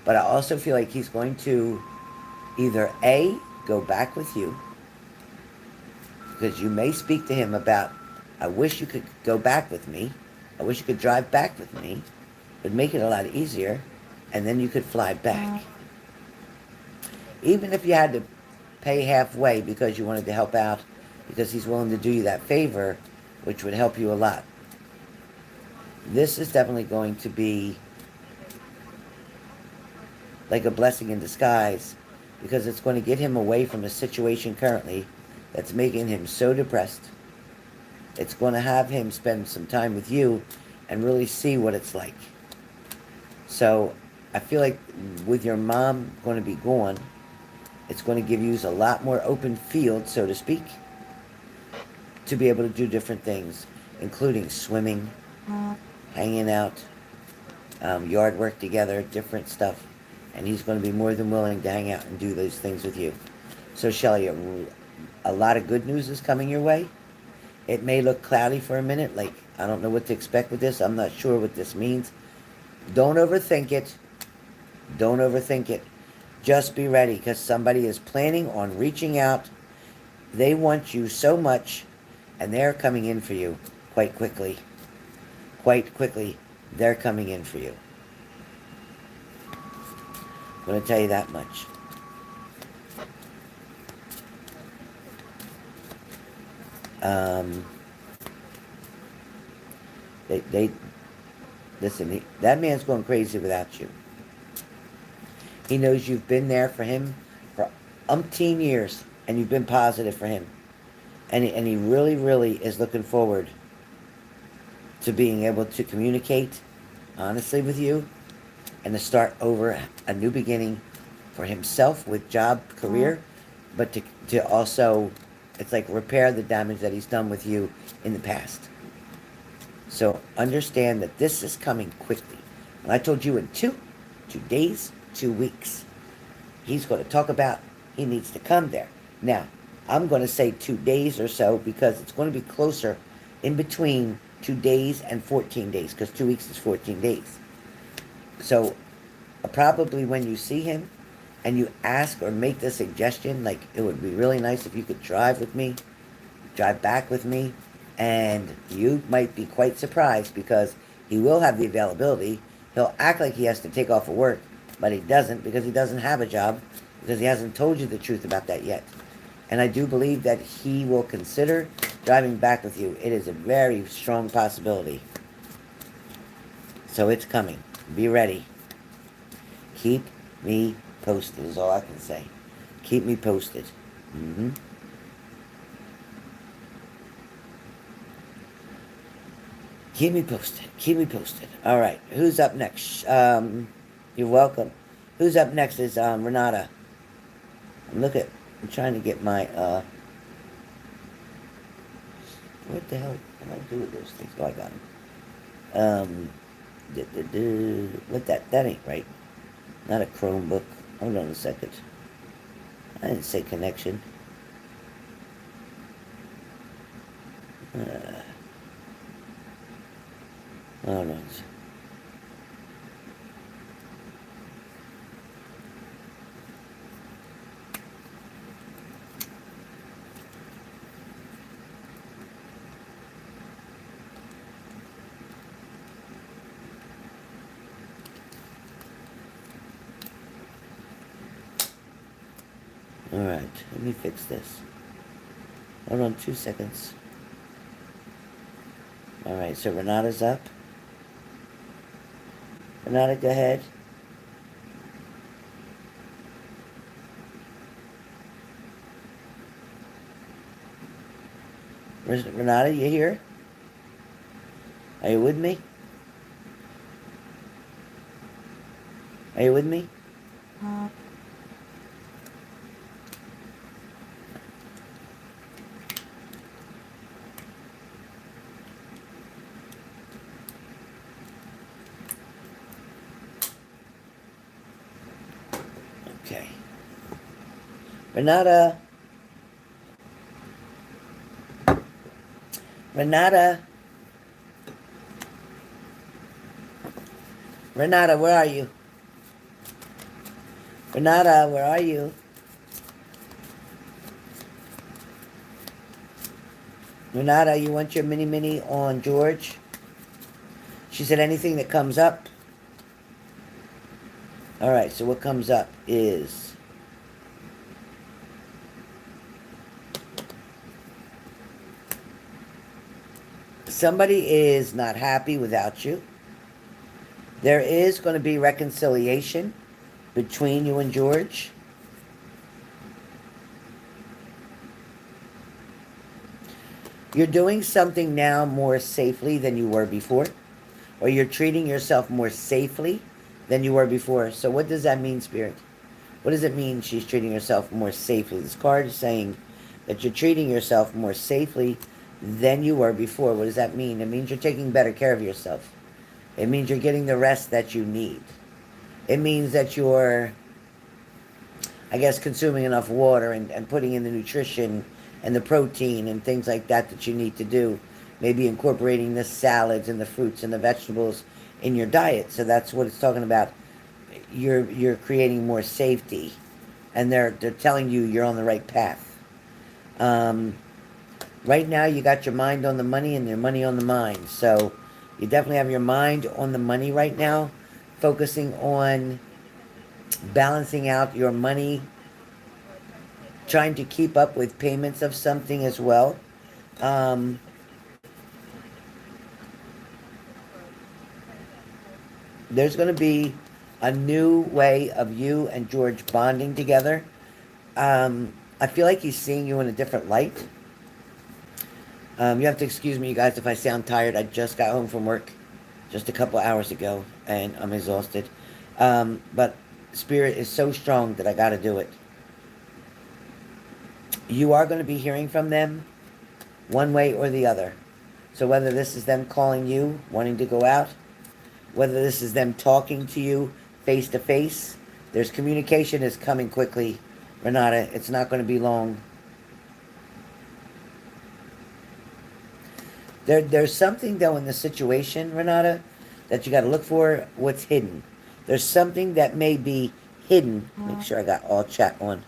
Speaker 1: But I also feel like he's going to either A, go back with you, because you may speak to him about, I wish you could go back with me. I wish you could drive back with me. It would make it a lot easier, and then you could fly back. Even if you had to pay halfway because you wanted to help out, because he's willing to do you that favor, which would help you a lot. This is definitely going to be like a blessing in disguise, because it's going to get him away from a situation currently that's making him so depressed. It's going to have him spend some time with you and really see what it's like. So I feel like with your mom going to be gone, it's going to give you a lot more open field, so to speak, to be able to do different things, including swimming, hanging out, yard work together, different stuff. And he's going to be more than willing to hang out and do those things with you. So Shelley, a lot of good news is coming your way. It may look cloudy for a minute, like, I don't know what to expect with this. I'm not sure what this means. Don't overthink it. Don't overthink it. Just be ready, because somebody is planning on reaching out. They want you so much, and they're coming in for you quite quickly. Quite quickly, they're coming in for you. I'm going to tell you that much. They listen, that man's going crazy without you. He knows you've been there for him for umpteen years, and you've been positive for him. And he really, really is looking forward to being able to communicate honestly with you and to start over a new beginning for himself with job, career, but to also, it's like repair the damage that he's done with you in the past. So understand that this is coming quickly. And I told you in 2 days, 2 weeks, he's going to talk about he needs to come there. Now, I'm going to say 2 days or so, because it's going to be closer in between 2 days and 14 days, because 2 weeks is 14 days. So probably when you see him and you ask or make the suggestion, like, it would be really nice if you could drive with me, drive back with me, and you might be quite surprised, because he will have the availability. He'll act like he has to take off of work, but he doesn't, because he doesn't have a job, because he hasn't told you the truth about that yet. And I do believe that he will consider driving back with you. It is a very strong possibility. So it's coming. Be ready. Keep me posted is all I can say. Keep me posted. Keep me posted. Keep me posted. All right. Who's up next? You're welcome. Who's up next is Renata. I'm trying to get my what the hell can I do with those things? Oh, I got them. What that ain't right. Not a Chromebook. Hold on a second. I didn't say connection. Oh no. Alright, let me fix this. Hold on 2 seconds. Alright, so Renata's up. Renata, go ahead. Renata, you here? Are you with me? Are you with me? Okay. Renata. Renata. Renata, where are you? Renata, where are you? Renata, you want your mini on George? She said anything that comes up. Alright, so what comes up is somebody is not happy without you. There is going to be reconciliation between you and George. You're doing something now more safely than you were before, or you're treating yourself more safely than you were before. So what does that mean, Spirit? What does it mean she's treating herself more safely? This card is saying that you're treating yourself more safely than you were before. What does that mean? It means you're taking better care of yourself. It means you're getting the rest that you need. It means that you're, I guess, consuming enough water and putting in the nutrition and the protein and things like that that you need to do. Maybe incorporating the salads and the fruits and the vegetables in your diet. So that's what it's talking about. you're creating more safety, and they're telling you you're on the right path. Um, right now, you got your mind on the money and your money on the mind. So you definitely have your mind on the money right now, focusing on balancing out your money, trying to keep up with payments of something as well. Um, there's going to be a new way of you and George bonding together. I feel like he's seeing you in a different light. You have to excuse me, you guys, if I sound tired. I just got home from work just a couple hours ago, and I'm exhausted. But Spirit is so strong that I got to do it. You are going to be hearing from them one way or the other. So whether this is them calling you, wanting to go out, whether this is them talking to you face to face, there's communication is coming quickly, Renata. It's not going to be long. There's something, though, in the situation, Renata, that you got to look for what's hidden. There's something that may be hidden. Make sure I got all chat on.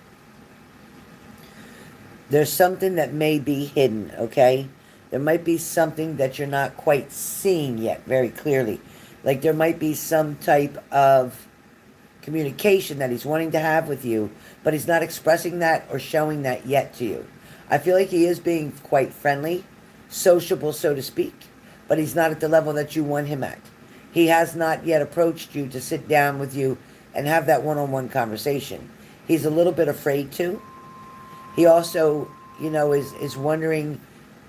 Speaker 1: There's something that may be hidden, okay? There might be something that you're not quite seeing yet very clearly. Like there might be some type of communication that he's wanting to have with you, but he's not expressing that or showing that yet to you. I feel like he is being quite friendly, sociable, so to speak, but he's not at the level that you want him at. He has not yet approached you to sit down with you and have that one-on-one conversation. He's a little bit afraid to. He also, is wondering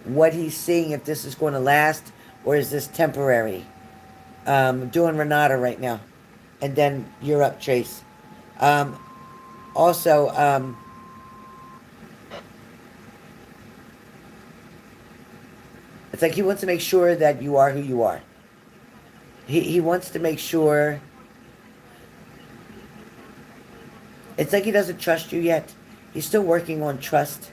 Speaker 1: what he's seeing, if this is going to last or is this temporary. Doing Renata right now. And then you're up, Trace. Also, it's like he wants to make sure that you are who you are. He wants to make sure. It's like he doesn't trust you yet. He's still working on trust.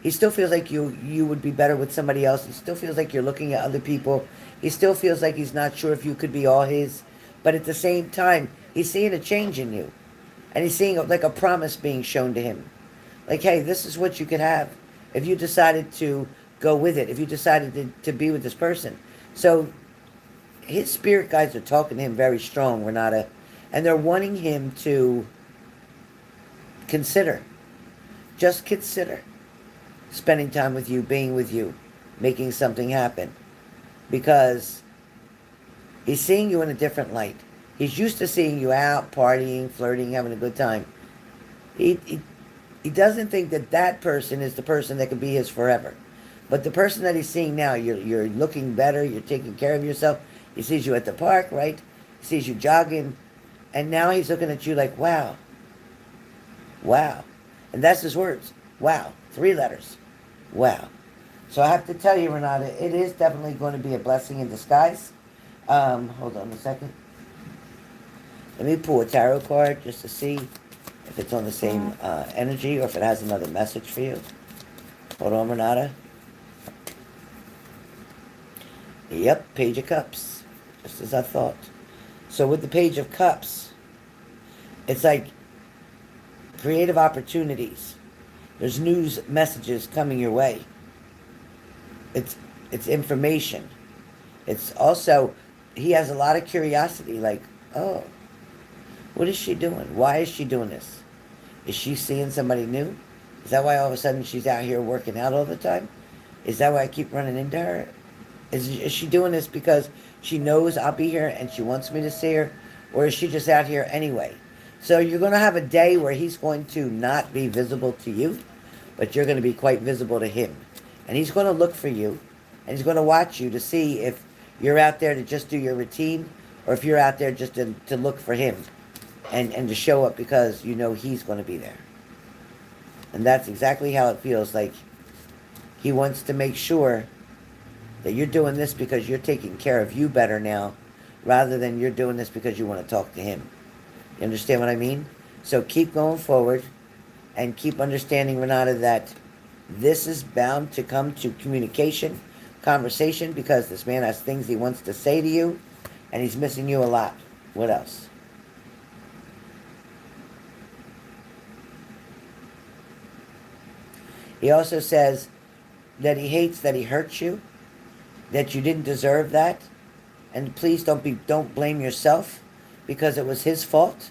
Speaker 1: He still feels like you would be better with somebody else. He still feels like you're looking at other people. He still feels like he's not sure if you could be all his. But at the same time, he's seeing a change in you. And he's seeing like a promise being shown to him. Like, hey, this is what you could have if you decided to go with it, if you decided to be with this person. So his spirit guides are talking to him very strong, Renata. And they're wanting him to consider. Just consider spending time with you, being with you, making something happen. Because he's seeing you in a different light. He's used to seeing you out, partying, flirting, having a good time. He doesn't think that person is the person that could be his forever. But the person that he's seeing now, you're looking better, you're taking care of yourself. He sees you at the park, right? He sees you jogging. And now he's looking at you like, wow. Wow. And that's his words. Wow. 3 letters. Wow. So I have to tell you, Renata, it is definitely going to be a blessing in disguise. Hold on a second. Let me pull a tarot card just to see if it's on the same energy or if it has another message for you. Hold on, Renata. Yep, Page of Cups. Just as I thought. So with the Page of Cups, it's like creative opportunities. There's news messages coming your way. It's information. It's also, he has a lot of curiosity, like, oh, what is she doing? Why is she doing this? Is she seeing somebody new? Is that why all of a sudden she's out here working out all the time? Is that why I keep running into her? Is she doing this because she knows I'll be here and she wants me to see her? Or is she just out here anyway? So you're going to have a day where he's going to not be visible to you, but you're going to be quite visible to him. And he's going to look for you, and he's going to watch you to see if you're out there to just do your routine, or if you're out there just to look for him and to show up because you know he's going to be there. And that's exactly how it feels. Like he wants to make sure that you're doing this because you're taking care of you better now, rather than you're doing this because you want to talk to him. You understand what I mean? So keep going forward and keep understanding, Renata, that this is bound to come to communication, conversation, because this man has things he wants to say to you, and he's missing you a lot. What else? He also says that he hates that he hurt you, that you didn't deserve that, and please don't blame yourself because it was his fault.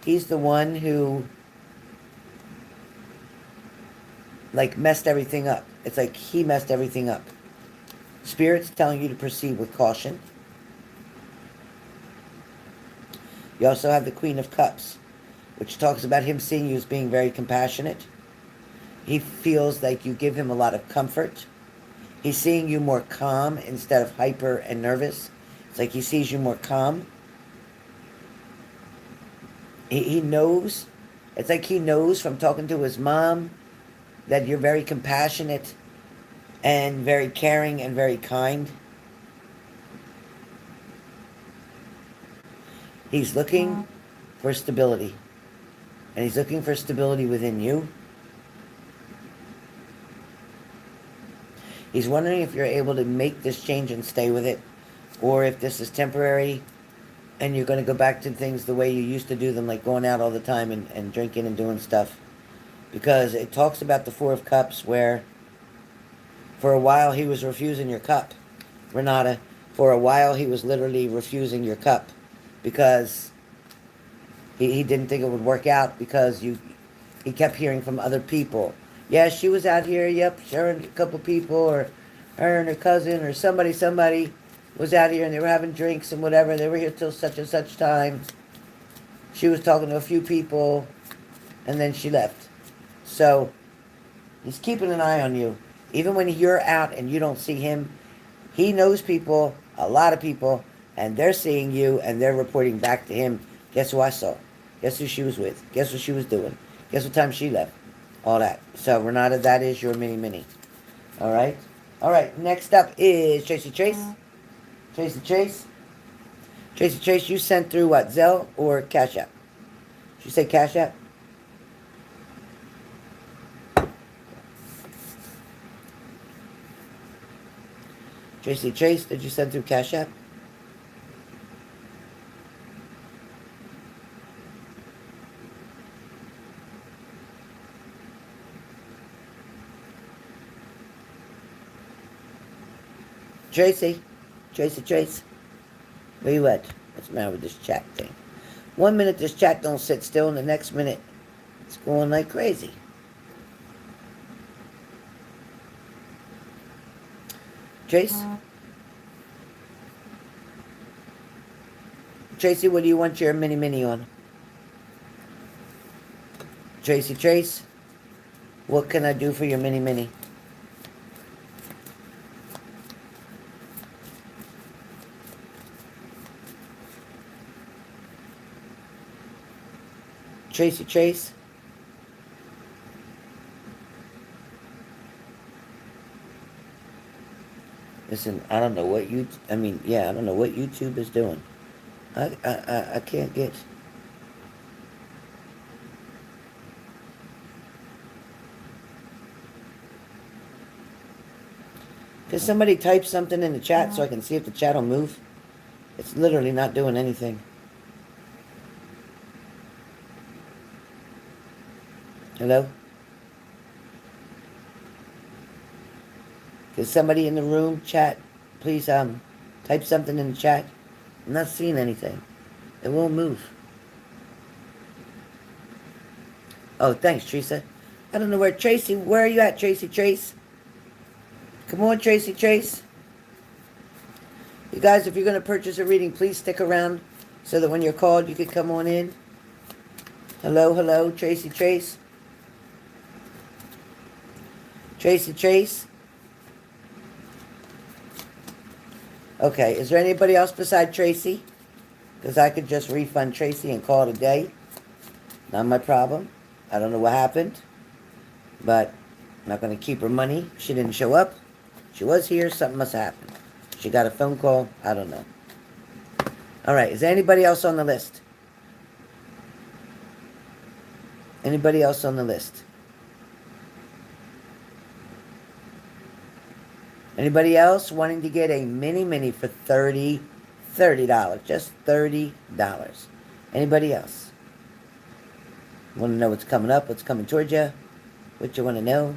Speaker 1: He's the one who like messed everything up. It's like he messed everything up. Spirit's telling you to proceed with caution. You also have the Queen of Cups, which talks about him seeing you as being very compassionate. He feels like you give him a lot of comfort. He's seeing you more calm instead of hyper and nervous. It's like he sees you more calm. He knows. It's like he knows from talking to his mom that you're very compassionate and very caring and very kind. He's looking for stability. And he's looking for stability within you. He's wondering if you're able to make this change and stay with it, or if this is temporary and you're going to go back to things the way you used to do them, like going out all the time and drinking and doing stuff. Because it talks about the Four of Cups where for a while he was refusing your cup. Renata, for a while he was literally refusing your cup because he didn't think it would work out because he kept hearing from other people. Yeah, she was out here, yep, her and a couple people, or her and her cousin, or somebody was out here and they were having drinks and whatever. They were here till such and such time. She was talking to a few people and then she left. So he's keeping an eye on you. Even when you're out and you don't see him, he knows people, a lot of people, and they're seeing you and they're reporting back to him. Guess who I saw? Guess who she was with? Guess what she was doing? Guess what time she left? All that. So, Renata, that is your mini-mini. All right? All right, next up is Tracy Trace. Tracy Trace. Tracy Trace, you sent through what, Zelle or Cash App? Did you say Cash App? Tracy Trace, did you send through Cash App? Tracy, Trace, where you at? What's the matter with this chat thing? 1 minute this chat don't sit still, and the next minute it's going like crazy. Trace? Tracy, what do you want your mini on? Tracy Trace, what can I do for your mini? Tracy Trace. Listen, I don't know what I don't know what YouTube is doing. I can't get. Can somebody type something in the chat so I can see if the chat will move? It's literally not doing anything. Hello? Can somebody in the room chat, please type something in the chat? I'm not seeing anything. It won't move. Oh, thanks, Teresa. I don't know where Tracy. Where are you at, Tracy Trace? Come on, Tracy Trace. You guys, if you're going to purchase a reading, please stick around so that when you're called, you can come on in. Hello, Tracy Trace. Tracy Trace. Okay, is there anybody else beside Tracy? Because I could just refund Tracy and call it a day. Not my problem. I don't know what happened. But I'm not going to keep her money. She didn't show up. She was here. Something must have happened. She got a phone call. I don't know. All right, is there anybody else on the list? Anybody else on the list? Anybody else wanting to get a mini for $30? Just $30. Anybody else? Want to know what's coming up, what's coming towards you? What you want to know?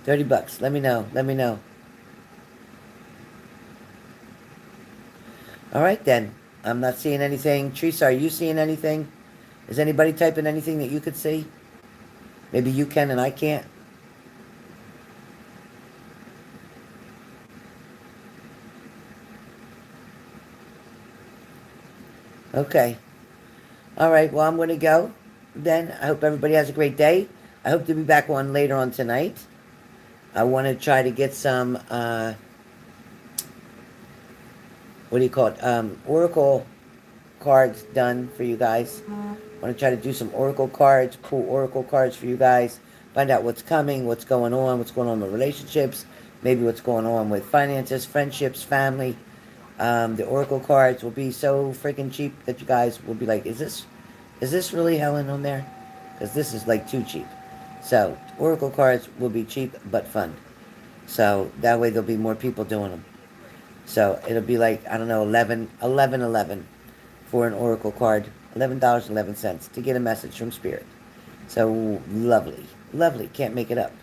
Speaker 1: $30. Let me know. Let me know. All right, then. I'm not seeing anything. Teresa, are you seeing anything? Is anybody typing anything that you could see? Maybe you can and I can't. Okay. All right. Well, I'm going to go. Then I hope everybody has a great day. I hope to be back on later on tonight. I want to try to get some, what do you call it? Oracle cards done for you guys. I want to try to do some Oracle cards, pull Oracle cards for you guys. Find out what's coming, what's going on with relationships, maybe what's going on with finances, friendships, family. The Oracle cards will be so freaking cheap that you guys will be like, is this really Helen on there? Because this is like too cheap. So Oracle cards will be cheap but fun. So that way there'll be more people doing them. So it'll be like, I don't know, 11 for an Oracle card. $11.11 to get a message from Spirit. So lovely. Lovely. Can't make it up.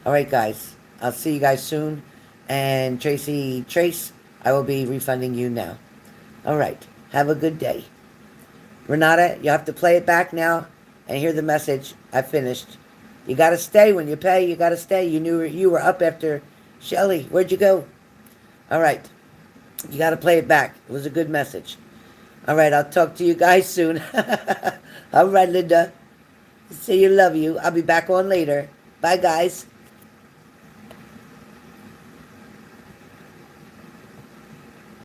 Speaker 1: All right, guys. I'll see you guys soon. And Trace, I will be refunding you now. All right. Have a good day. Renata, you have to play it back now and hear the message. I finished. You got to stay when you pay. You got to stay. You knew you were up after Shelly. Where'd you go? All right. You got to play it back. It was a good message. All right. I'll talk to you guys soon. All right, Linda. See you. Love you. I'll be back on later. Bye, guys.